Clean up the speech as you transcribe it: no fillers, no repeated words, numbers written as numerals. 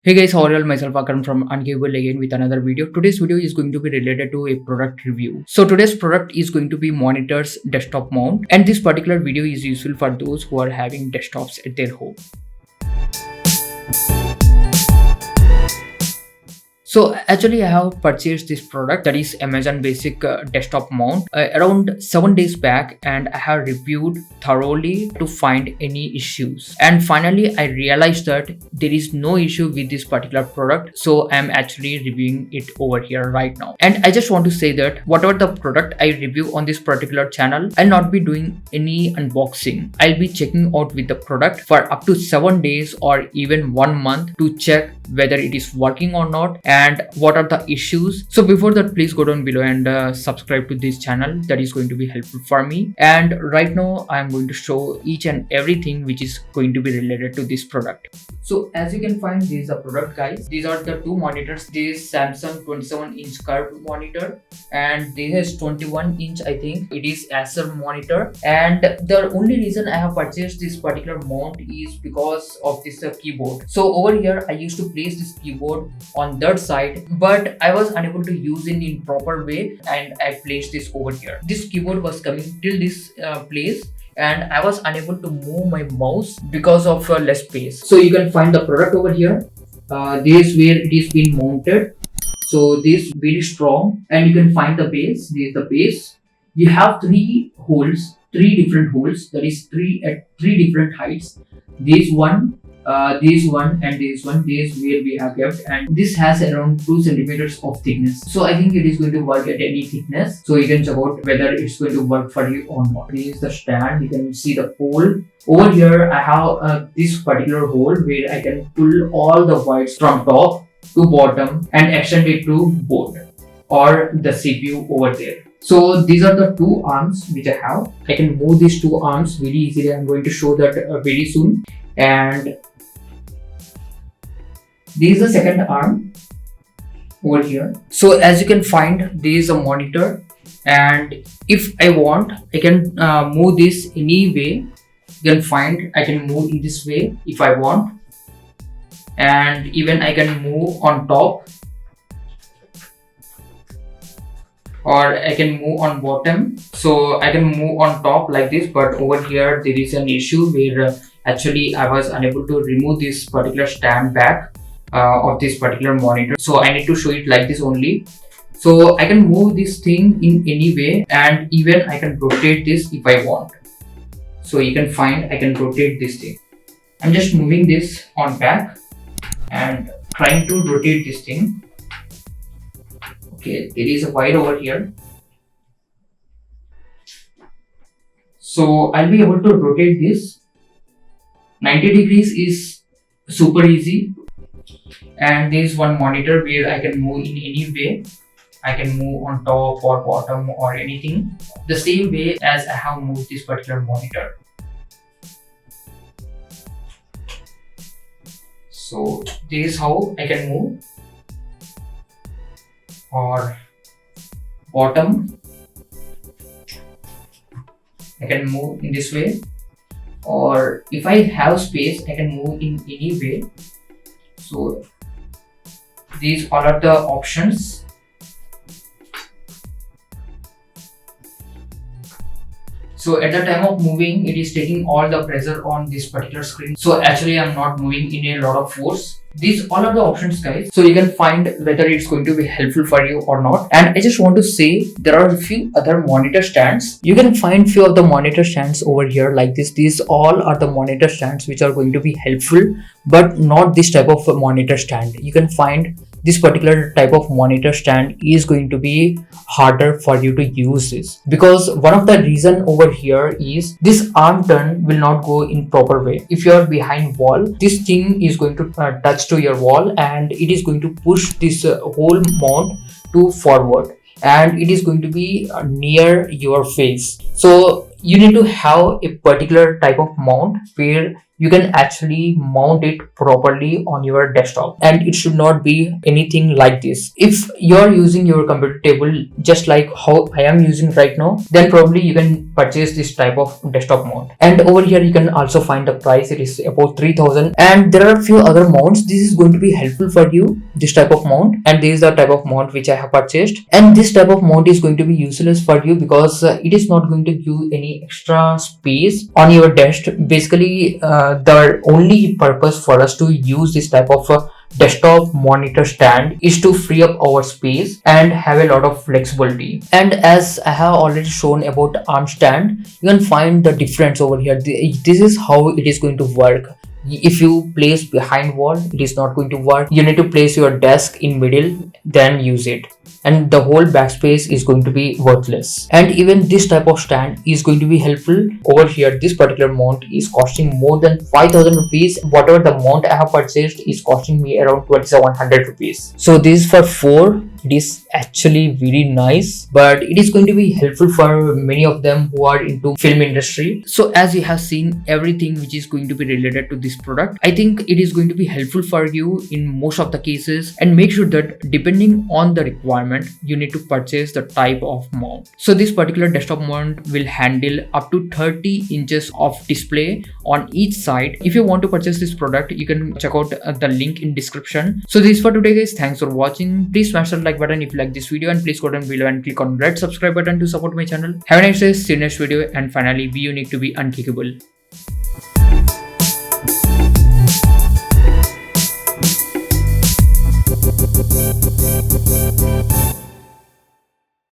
Hey guys, how are you all? Myself Akaran from Uncable again with another video. Today's video is going to be related to a product review. So today's product is going to be Monitor's desktop mount, and this particular video is useful for those who are having desktops at their home. So actually I have purchased this product, that is Amazon Basic desktop mount, around 7 days back, and I have reviewed thoroughly to find any issues, and finally I realized that there is no issue with this particular product. So I am actually reviewing it over here right now, and I just want to say that whatever the product I review on this particular channel, I'll not be doing any unboxing. I'll be checking out with the product for up to 7 days or even 1 month to check whether it is working or not and what are the issues. So before that, please go down below and subscribe to this channel. That is going to be helpful for me. And right now I am going to show each and everything which is going to be related to this product. So as you can find, this is the product, guys. These are the two monitors. This is Samsung 27-inch curved monitor, and this is 21-inch, I think it is Acer monitor. And the only reason I have purchased this particular mount is because of this keyboard. So over here I used to place this keyboard on that side, but I was unable to use it in proper way, and I placed this over here. This keyboard was coming till this place, and I was unable to move my mouse because of less space. So you can find the product over here. This is where it is being mounted. So this is very strong, and you can find the base. This is the base. You have three different holes. That is three at three different heights. This one, this one, and this one. This is where we have kept, and this has around 2 centimeters of thickness. So I think it is going to work at any thickness. So you can check out whether it's going to work for you or not. This is the stand. You can see the pole. Over here I have this particular hole where I can pull all the wires from top to bottom and extend it to board or the CPU over there. So these are the two arms which I have. I can move these two arms very easily. I'm going to show that very soon. And this is the second arm over here. So as you can find, this is a monitor, and if I want, I can move this any way. You can find I can move in this way if I want, and even I can move on top, or I can move on bottom. So I can move on top like this, but over here there is an issue where actually I was unable to remove this particular stand back of this particular monitor. So I need to show it like this only. So I can move this thing in any way, and even I can rotate this if I want. So you can find I can rotate this thing. I'm just moving this on back and trying to rotate this thing. Okay, there is a wire over here. So I'll be able to rotate this. 90 degrees is super easy. And there is one monitor where I can move in any way. I can move on top or bottom or anything, the same way as I have moved this particular monitor. So this is how I can move, or bottom I can move in this way, or if I have space I can move in any way. So these all are the options. So at the time of moving, it is taking all the pressure on this particular screen. So actually I'm not moving in a lot of force. These all are the options, guys. So you can find whether it's going to be helpful for you or not. And I just want to say there are a few other monitor stands. You can find few of the monitor stands over here like this. These all are the monitor stands which are going to be helpful, but not this type of monitor stand. You can find this particular type of monitor stand is going to be harder for you to use this, because one of the reason over here is this arm turn will not go in proper way. If you are behind wall, this thing is going to touch to your wall, and it is going to push this whole mount to forward, and it is going to be near your face. So you need to have a particular type of mount where you can actually mount it properly on your desktop, and it should not be anything like this. If you're using your computer table just like how I am using right now, then probably you can purchase this type of desktop mount. And over here you can also find the price. It is about 3000, and there are a few other mounts. This is going to be helpful for you, this type of mount, and this is the type of mount which I have purchased. And this type of mount is going to be useless for you because it is not going to give any extra space on your desk. Basically the only purpose for us to use this type of desktop monitor stand is to free up our space and have a lot of flexibility. And as I have already shown about arm stand, you can find the difference over here. This is how it is going to work. If you place behind wall, it is not going to work. You need to place your desk in middle, then use it, and the whole backspace is going to be worthless. And even this type of stand is going to be helpful. Over here, this particular mount is costing more than 5000 rupees. Whatever the mount I have purchased is costing me around 2700 rupees. So this is for 4. It is actually very nice, but it is going to be helpful for many of them who are into film industry. So as you have seen everything which is going to be related to this product, I think it is going to be helpful for you in most of the cases. And make sure that depending on the requirement, you need to purchase the type of mount. So this particular desktop mount will handle up to 30 inches of display on each side. If you want to purchase this product, you can check out the link in description. So this is for today guys. Thanks for watching. Please smash the like button if you like this video, and please go down below and click on red subscribe button to support my channel. Have a nice day. See you next video. And finally, be unique to be unkickable.